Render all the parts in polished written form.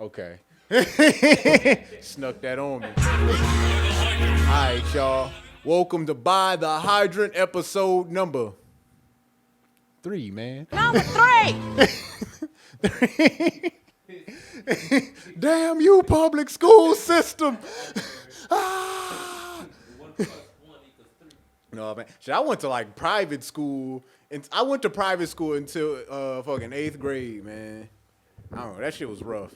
Okay. Snuck that on me. All right, y'all. Welcome to By the Hydrant, episode number 3, man. Number 3. Damn you, public school system. Ah. No, man. Shit, I went to like private school, and I went to private school until fucking 8th grade, man. I don't know. That shit was rough.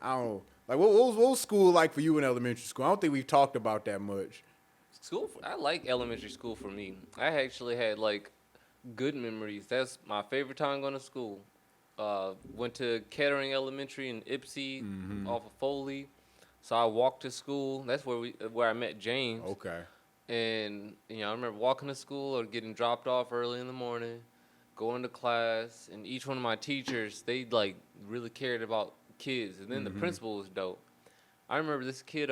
I don't know. Like, what was school like for you in elementary school? I don't think we've talked about that much. I like elementary school for me. I actually had like good memories. That's my favorite time going to school. Went to Kettering Elementary in Ypsi off of Foley. So I walked to school. That's where I met James. Okay. And I remember walking to school or getting dropped off early in the morning, going to class, and each one of my teachers, they like really cared about kids. And then the principal was dope. I remember this kid,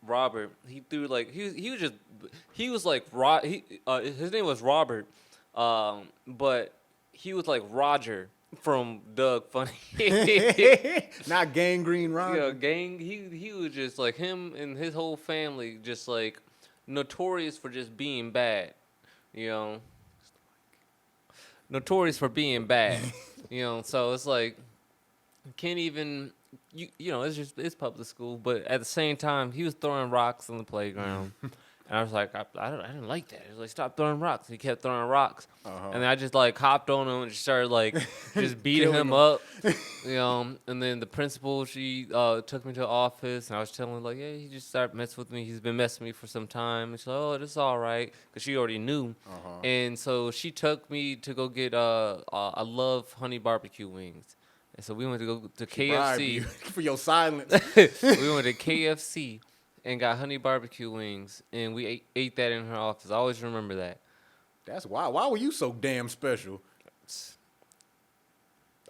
Robert. He threw like his name was Robert, but he was like Roger from Doug Funny. Not Gangrene Roger. Yeah, gang. He was just like him and his whole family, just like notorious for just being bad. Notorious for being bad. So it's like can't even. It's public school, but at the same time, he was throwing rocks on the playground, and I was like, I didn't like that. He was like, stop throwing rocks. And he kept throwing rocks, and then I just like hopped on him and just started like just beating him up, And then the principal, she took me to the office, and I was telling her like, yeah, he just started messing with me. He's been messing with me for some time. And she's like, oh, this is all right, because she already knew, and so she took me to go get I love honey barbecue wings. And so we went to go to KFC. For your silence. We went to KFC and got honey barbecue wings, and we ate that in her office. I always remember that. That's why. Why were you so damn special?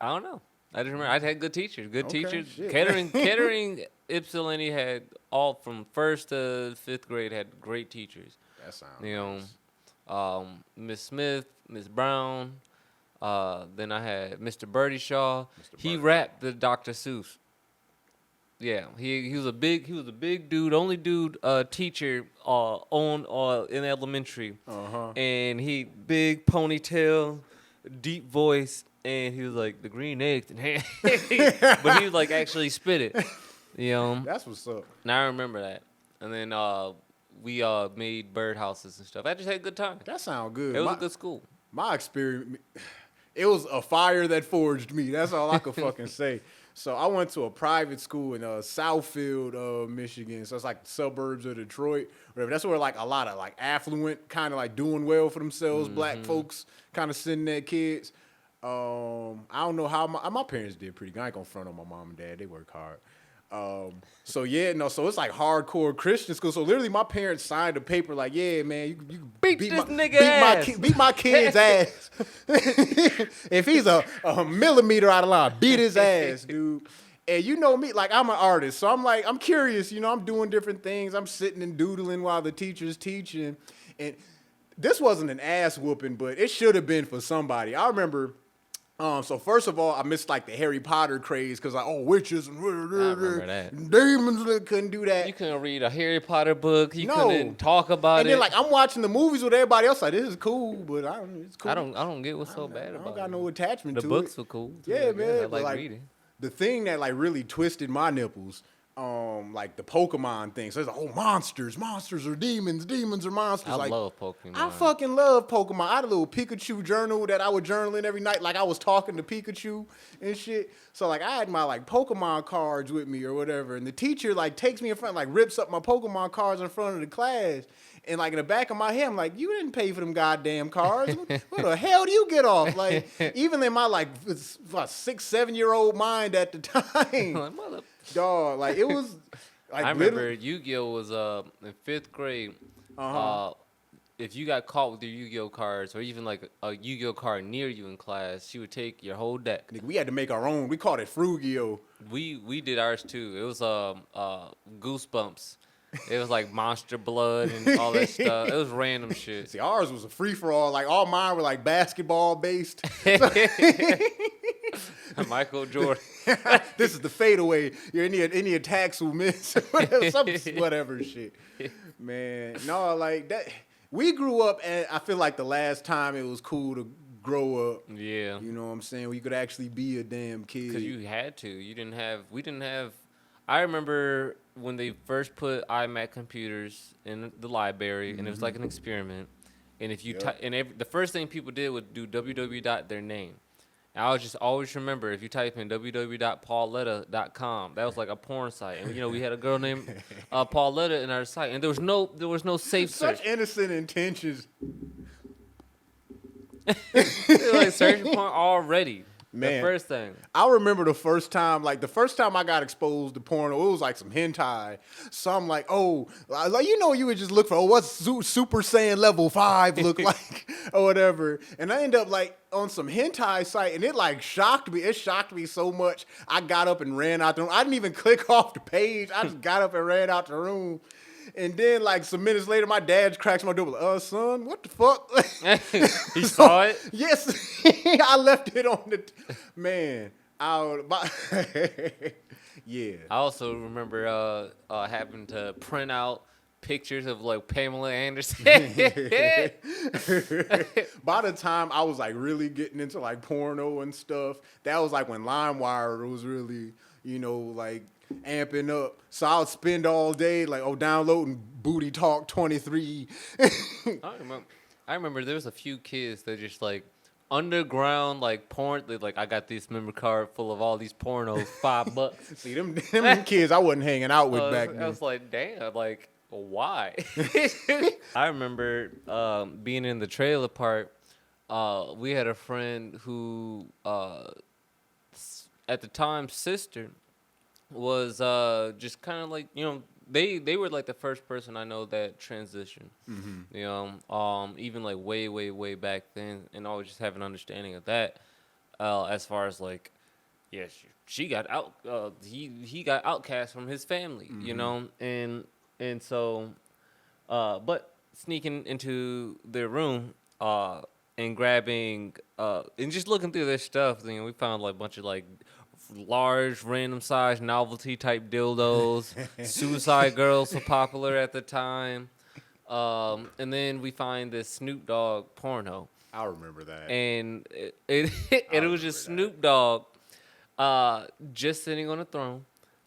I don't know. I just remember I had good teachers. Shit. Kettering, Ypsilanti had all from 1st to 5th grade had great teachers. That sounds nice. Miss Smith, Miss Brown. Then I had Mr. Birdie Shaw. He rapped the Dr. Seuss. Yeah, he was a big dude, only dude teacher in elementary. And he big ponytail, deep voice, and he was like the green eggs, but he was like actually spit it. That's what's up. And I remember that. And then we made birdhouses and stuff. I just had a good time. That sounds good. It was a good school. My experience, it was a fire that forged me. That's all I could fucking say. So I went to a private school in Southfield, Michigan. So it's like suburbs of Detroit. Whatever. That's where like a lot of like affluent, kind of like doing well for themselves, black folks kind of sending their kids. I don't know how my parents did pretty good. I ain't gonna front on my mom and dad. They work hard. So it's like hardcore Christian school. So literally my parents signed a paper like, yeah, man, you beat my kid's ass. If he's a millimeter out of line, beat his ass, dude. And you know me, like I'm an artist, so I'm curious, I'm doing different things. I'm sitting and doodling while the teacher's teaching. And this wasn't an ass whooping, but it should have been for somebody. I remember. So first of all, I missed like the Harry Potter craze because witches and demons couldn't do that. You couldn't read a Harry Potter book. You couldn't talk about it. And then like I'm watching the movies with everybody else. Like this is cool, but it's cool. I don't get what's so bad about it. I don't got no attachment to it. The books were cool. Yeah, man. I like reading. The thing that like really twisted my nipples. Like the Pokemon thing. So it's like, monsters are demons are monsters. I love Pokemon. I fucking love Pokemon. I had a little Pikachu journal that I would journal in every night, like I was talking to Pikachu and shit. So like I had my like Pokemon cards with me or whatever, and the teacher like takes me in front, like rips up my Pokemon cards in front of the class. And like in the back of my head, I'm like, you didn't pay for them goddamn cards. What the hell do you get off? Like, even in my like 6-7-year-old mind at the time. Dog, like it was. Like, I remember Yu-Gi-Oh was in 5th grade. If you got caught with your Yu-Gi-Oh cards, or even like a Yu-Gi-Oh card near you in class, she would take your whole deck. We had to make our own. We called it FruGi-Oh. We did ours too. It was Goosebumps. It was like Monster Blood and all that stuff. It was random shit. See, ours was a free for all. Like all mine were like basketball based. Michael Jordan. This is the fadeaway. Any attacks will miss. Whatever shit. Man, no, like that. We grew up, and I feel like the last time it was cool to grow up. Yeah. You know what I'm saying? Where you could actually be a damn kid. Because you had to. We didn't have. I remember when they first put iMac computers in the library, and it was like an experiment. And if you the first thing people did was do www. Their name. And I was just always remember if you type in www.pauletta.com, that was like a porn site. And we had a girl named Pauletta in our site, and there was no safe search. Such innocent intentions. Like searching porn already. Man, the first thing. I remember the first time I got exposed to porno, it was like some hentai. So I'm like, you would just look for, what's Super Saiyan level 5 look like or whatever. And I end up like on some hentai site, and it like shocked me. It shocked me so much. I got up and ran out the room. I didn't even click off the page. I just got up and ran out the room. And then, like, some minutes later, my dad cracks my door. Like, son, what the fuck? He saw it? Yes. I left it on the... Man. Yeah. I also remember having to print out pictures of, like, Pamela Anderson. By the time I was, like, really getting into, like, porno and stuff, that was, like, when LimeWire was really, like... amping up, so I would spend all day like downloading Booty Talk 23. I remember there was a few kids that just like underground like porn. Like I got this memory card full of all these pornos, $5. See them kids I wasn't hanging out with back then. I was like, damn, like why? I remember being in the trailer park. We had a friend who, at the time, sister. Was just kind of like they were like the first person I know that transitioned. Even like way back then, and I was just have an understanding of that. As far as like, she got out. He got outcast from his family. And so, but sneaking into their room and grabbing and just looking through their stuff, we found like a bunch of like large, random size, novelty type dildos. Suicide Girls were popular at the time. And then we find this Snoop Dogg porno. I remember that. And it was just Snoop Dogg just sitting on a throne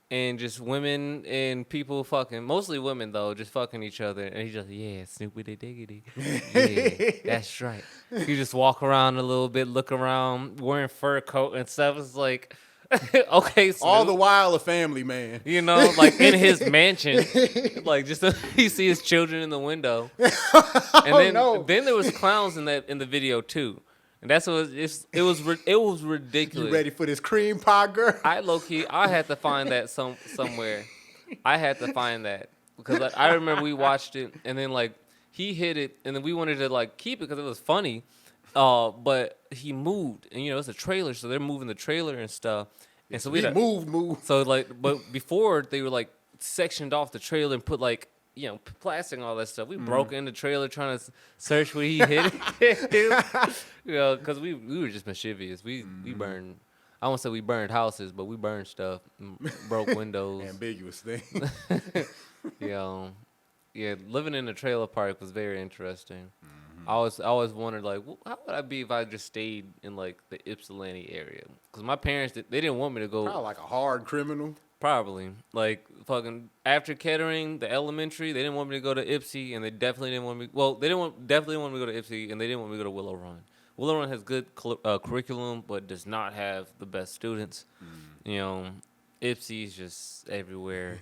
and just women and people fucking, mostly women though, just fucking each other. And he's just, Snoopity diggity. Yeah, that's right. You just walk around a little bit, look around, wearing fur coat and stuff. It's like, okay, Snoop. All the while a family man. Like in his mansion, like just you see his children in the window. And then there was clowns in the video too. And that's what it was ridiculous. You ready for this cream pie, girl? I had to find that somewhere. I had to find that because I remember we watched it and then like he hit it and then we wanted to like keep it because it was funny. But he moved, and it's a trailer, so they're moving the trailer and stuff. And so we moved. So like, but before they were like sectioned off the trailer and put like plastic and all that stuff. We broke in the trailer trying to search where he hit it. Because we were just mischievous. We burned. I won't say we burned houses, but we burned stuff, broke windows. Ambiguous thing. Yeah, living in a trailer park was very interesting. I always wondered, like, how would I be if I just stayed in, like, the Ypsilanti area? Because my parents, they didn't want me to go. Probably like a hard criminal. Probably. Like, fucking, after Kettering, the elementary, they didn't want me to go to Ypsi, and they definitely didn't want me, definitely want me to go to Ypsi, and they didn't want me to go to Willow Run. Willow Run has good curriculum, but does not have the best students. Ypsi's just everywhere.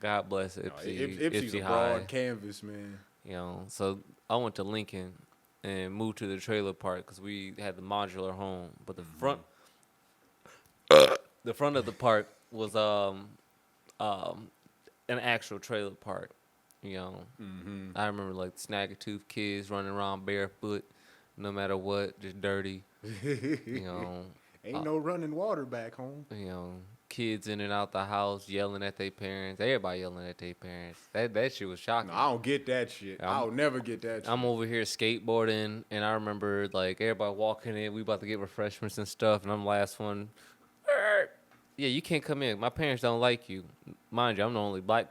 God bless Ypsi. Ypsi's a broad canvas, man. So I went to Lincoln and moved to the trailer park because we had the modular home. But the front of the park was an actual trailer park. I remember like Snaggletooth kids running around barefoot, no matter what, just dirty. Ain't no running water back home. kids in and out the house yelling at their parents. Everybody yelling at their parents. That shit was shocking. No, I don't get that shit. I'll never get that shit. I'm over here skateboarding, and I remember like everybody walking in. We about to get refreshments and stuff, and I'm the last one. Yeah, you can't come in. My parents don't like you. Mind you, I'm the only black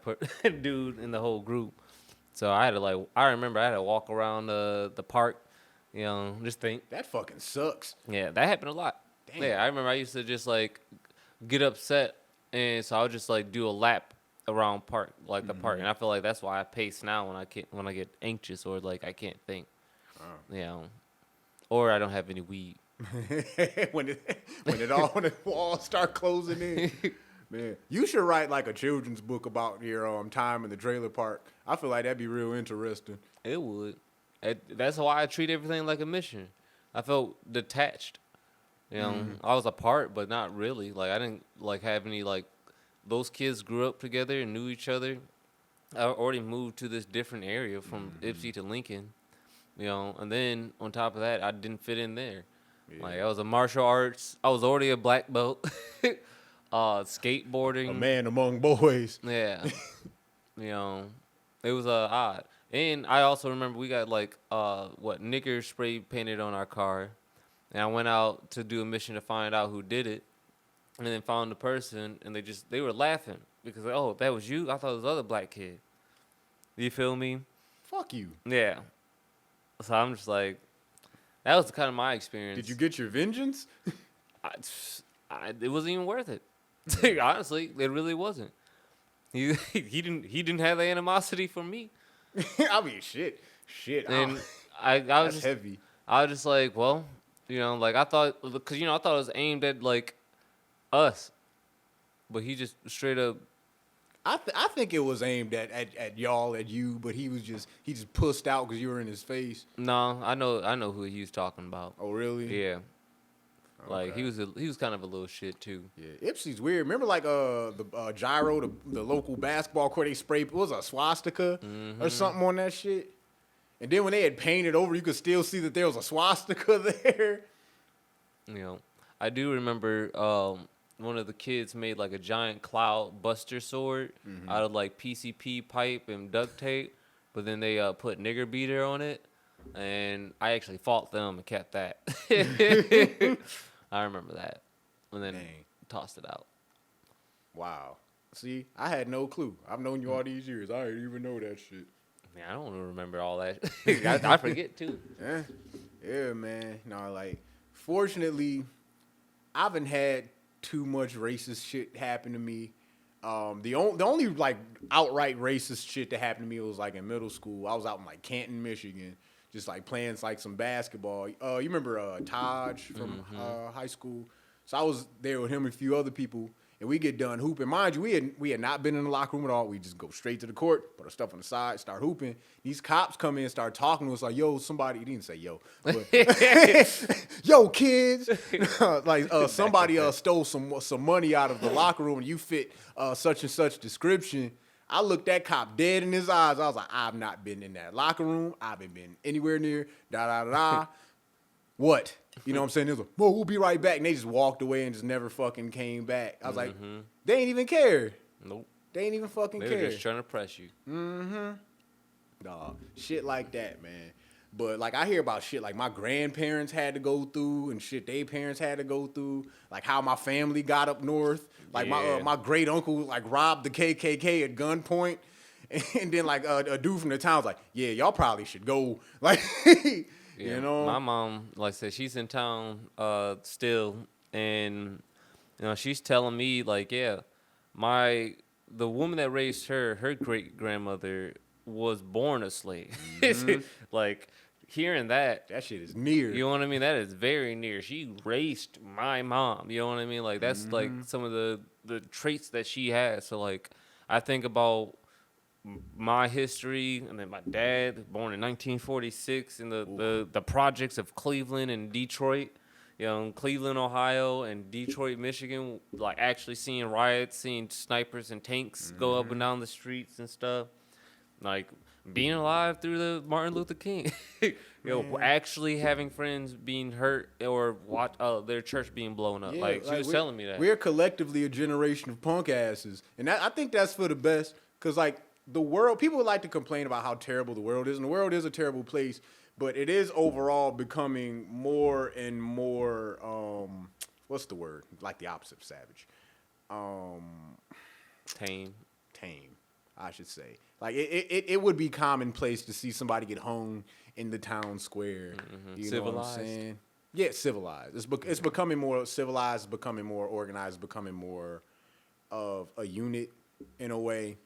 dude in the whole group. So I had to I remember I had to walk around the park, just think. That fucking sucks. Yeah, that happened a lot. Damn. Yeah, I remember I used to just like get upset, and so I would just like do a lap around the park, and I feel like that's why I pace now when I get anxious or like I can't think, or I don't have any weed. when it all start closing in, man, you should write like a children's book about your time in the trailer park. I feel like that'd be real interesting. It would. That's why I treat everything like a mission. I felt detached. I was apart, but not really. Like I didn't like have any like. Those kids grew up together and knew each other. I already moved to this different area from Ipsy to Lincoln, and then on top of that, I didn't fit in there. Yeah. Like I was a martial arts. I was already a black belt. Skateboarding. A man among boys. Yeah. It was odd. And I also remember we got like Knickers spray painted on our car. And I went out to do a mission to find out who did it. And then found the person, and they were laughing because that was you? I thought it was the other black kid. You feel me? Fuck you. Yeah. So I'm just like, that was kind of my experience. Did you get your vengeance? It wasn't even worth it. Honestly, it really wasn't. He didn't have the animosity for me. I mean, shit. And I was just heavy. I was just like, well, like I thought, because I thought it was aimed at like us, but he just straight up. I think it was aimed at y'all, at you, but he just pussed out because you were in his face. No, I know who he was talking about. Oh really? Yeah. Okay. Like he was kind of a little shit too. Yeah, Ipsy's weird. Remember like the Gyro, the local basketball court, they sprayed, what was a swastika or something on that shit. And then when they had painted over, you could still see that there was a swastika there. I do remember one of the kids made like a giant cloud buster sword out of like PCP pipe and duct tape, but then they put nigger beater on it, and I actually fought them and kept that. I remember that, and then tossed it out. Wow. See, I had no clue. I've known you all these years. I didn't even know that shit. Man, I don't remember all that. I forget too. Yeah, man. No, like, fortunately, I haven't had too much racist shit happen to me. The only like outright racist shit that happened to me was like in middle school. I was out in like Canton, Michigan, just like playing like some basketball. You remember Taj from high school? So I was there with him and a few other people, and we get done hooping. Mind you, we had not been in the locker room at all. We just go straight to the court, put our stuff on the side, start hooping. These cops come in and start talking to us like, yo, somebody, he didn't say yo, but yo, kids. Like somebody stole some money out of the locker room and you fit such and such description. I looked that cop dead in his eyes. I was like, I've not been in that locker room. I haven't been anywhere near, da-da-da-da. What? You know what I'm saying? They was like, well, we'll be right back. And they just walked away and just never fucking came back. I was like, they ain't even care. Nope. They ain't even fucking care. They were just trying to press you. Dog. Shit like that, man. But, like, I hear about shit like my grandparents had to go through and shit they parents had to go through. Like, how my family got up north. Like, my great uncle, like, robbed the KKK at gunpoint. And then, like, a dude from the town was like, yeah, y'all probably should go. Like... Yeah, you know, my mom, like I said, she's in town still, and she's telling me like, yeah, the woman that raised her great grandmother was born a slave. Like hearing that shit is near. You know what I mean? That is very near. She raised my mom. You know what I mean? Like that's like some of the traits that she has. So like I think about my history, and then my dad, born in 1946, in the projects of Cleveland and Detroit, Cleveland, Ohio, and Detroit, Michigan, like actually seeing riots, seeing snipers and tanks go up and down the streets and stuff. Like being alive through the Martin Luther King. Actually having friends being hurt or watch their church being blown up. Yeah, Like she was telling me that. We're collectively a generation of punk asses. And I think that's for the best. Because, like, the world, people like to complain about how terrible the world is. And the world is a terrible place. But it is overall becoming more and more, what's the word? Like the opposite of savage. Tame, I should say. Like, it would be commonplace to see somebody get hung in the town square. Mm-hmm. You know what I'm saying? Yeah, civilized. It's becoming more civilized, becoming more organized, becoming more of a unit in a way.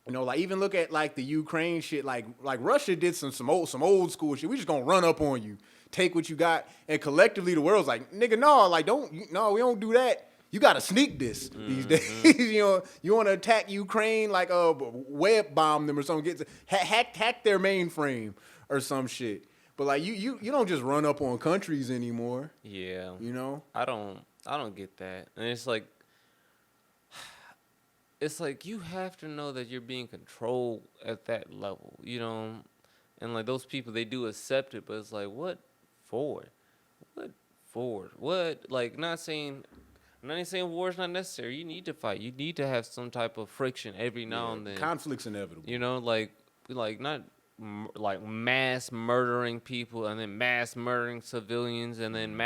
You know, like even look at like the Ukraine shit. Like Russia did some old school shit. We just gonna run up on you, take what you got, and collectively the world's like, nigga, no, like we don't do that. You gotta sneak this these days. You know, you want to attack Ukraine, like web bomb them or something, hack their mainframe or some shit. But like you don't just run up on countries anymore. Yeah, you know, I don't get that, and it's like you have to know that you're being controlled at that level, you know, and like those people, they do accept it, but it's like, what for? What? Like, I'm not saying war's not necessary. You need to fight. You need to have some type of friction every now and then. Conflict's inevitable. You know, like not like mass murdering people and then mass murdering civilians and then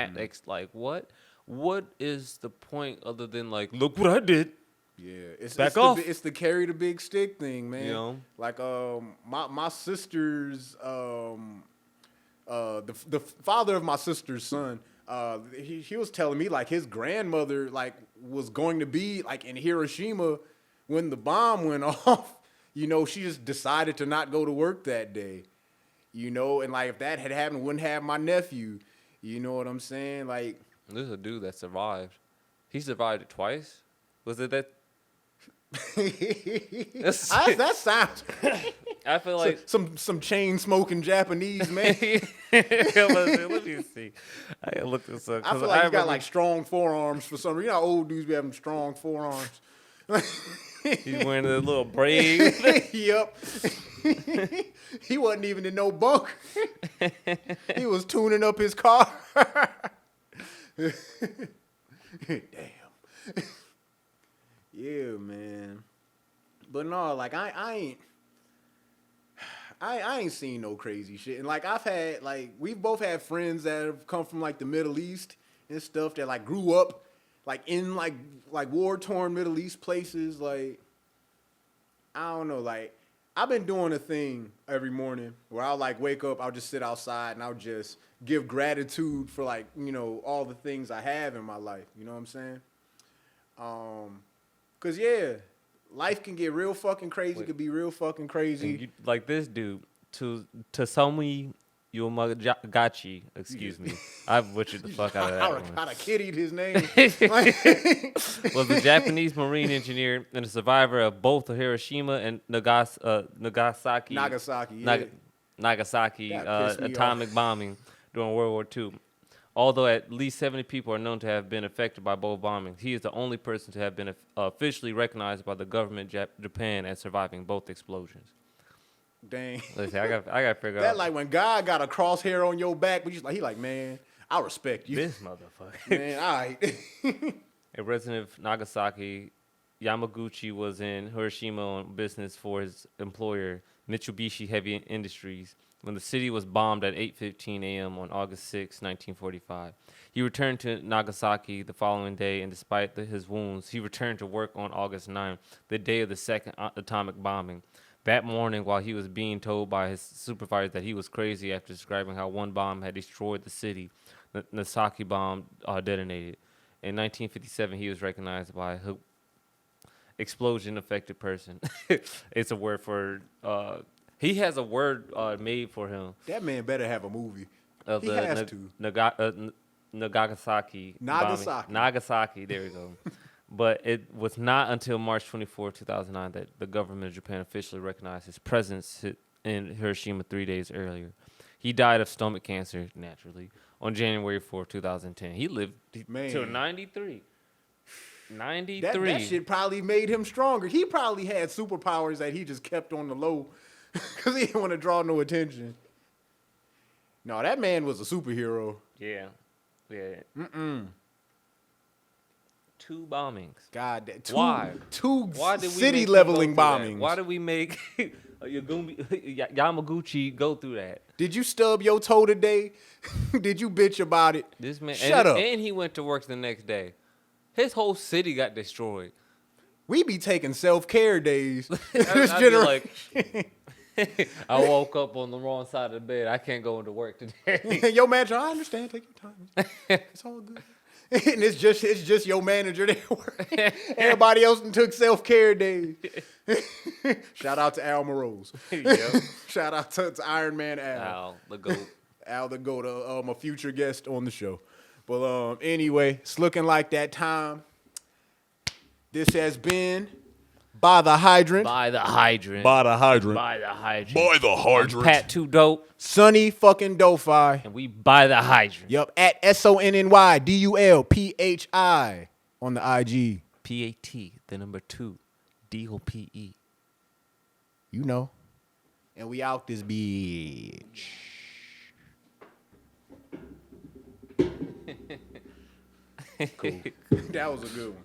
like what? What is the point other than like, look what I did? Yeah, it's the carry the big stick thing, man. You know? Like my sister's the father of my sister's son, he was telling me like his grandmother like was going to be like in Hiroshima when the bomb went off. You know, she just decided to not go to work that day. You know, and like if that had happened, wouldn't have my nephew. You know what I'm saying? Like, there's a dude that survived. He survived it twice. Was it that? That sounds. I feel like some chain smoking Japanese man. Let me see. I gotta look this up. I feel like he's got like strong forearms for some reason. You know how old dudes be having strong forearms. He's wearing a little braid. Yep. He wasn't even in no bunk. He was tuning up his car. Damn. Yeah, man. But no, like I ain't seen no crazy shit. And like we've both had friends that have come from like the Middle East and stuff that like grew up like in like war-torn Middle East places. Like, I don't know, like I've been doing a thing every morning where I'll like wake up, I'll just sit outside and I'll just give gratitude for like, you know, all the things I have in my life. You know what I'm saying? Cause yeah, life can get real fucking crazy. It could be real fucking crazy. Like this dude, Sonny Yomagachi, excuse me. I butchered the fuck out of that one. I'd have kiddied his name. Was a Japanese Marine engineer and a survivor of both the Hiroshima and Nagasaki atomic bombing during World War II. Although at least 70 people are known to have been affected by both bombings, he is the only person to have been officially recognized by the government Japan as surviving both explosions. Dang. Listen, I got to figure that out. Like when God got a crosshair on your back, but he like, man, I respect you. This motherfucker. Man, all right. A resident of Nagasaki, Yamaguchi was in Hiroshima on business for his employer, Mitsubishi Heavy Industries, when the city was bombed at 8:15 a.m. on August 6, 1945. He returned to Nagasaki the following day, and despite his wounds, he returned to work on August 9, the day of the second atomic bombing. That morning, while he was being told by his supervisor that he was crazy after describing how one bomb had destroyed the city, the Nagasaki bomb detonated. In 1957, he was recognized by a explosion-affected person. It's a word for... he has a word made for him. That man better have a movie. He has to. Nagasaki. Nagasaki, there we go. But it was not until March 24, 2009 that the government of Japan officially recognized his presence in Hiroshima 3 days earlier. He died of stomach cancer, naturally, on January 4, 2010. He lived till 93. 93. That shit probably made him stronger. He probably had superpowers that he just kept on the low. because he didn't want to draw no attention. No, that man was a superhero. Yeah. Mm-mm. 2 bombings. God, Why? Two Why did we city make leveling him go through bombings. that? Why did we make Yamaguchi go through that? Did you stub your toe today? Did you bitch about it? This man, Shut up. And he went to work the next day. His whole city got destroyed. We be taking self-care days. I'd be like, I woke up on the wrong side of the bed. I can't go into work today. Yo, manager, I understand. Take your time. It's all good. And it's just your manager there working. Everybody else took self-care days. Shout out to Al Morose. Yep. Shout out to Iron Man Al. Al, the GOAT. Al the GOAT, a future guest on the show. But anyway, it's looking like that time. This has been By the Hydrant. By the Hydrant. By the hydrant. By the Hydrant. By the hydrant. Pat 2 Dope. Sonny fucking Dofi. And we buy the Hydrant. Yup, at SONNYDULPHI on the IG. PAT, the number 2. DOPE. You know. And we out this bitch. Cool. That was a good one.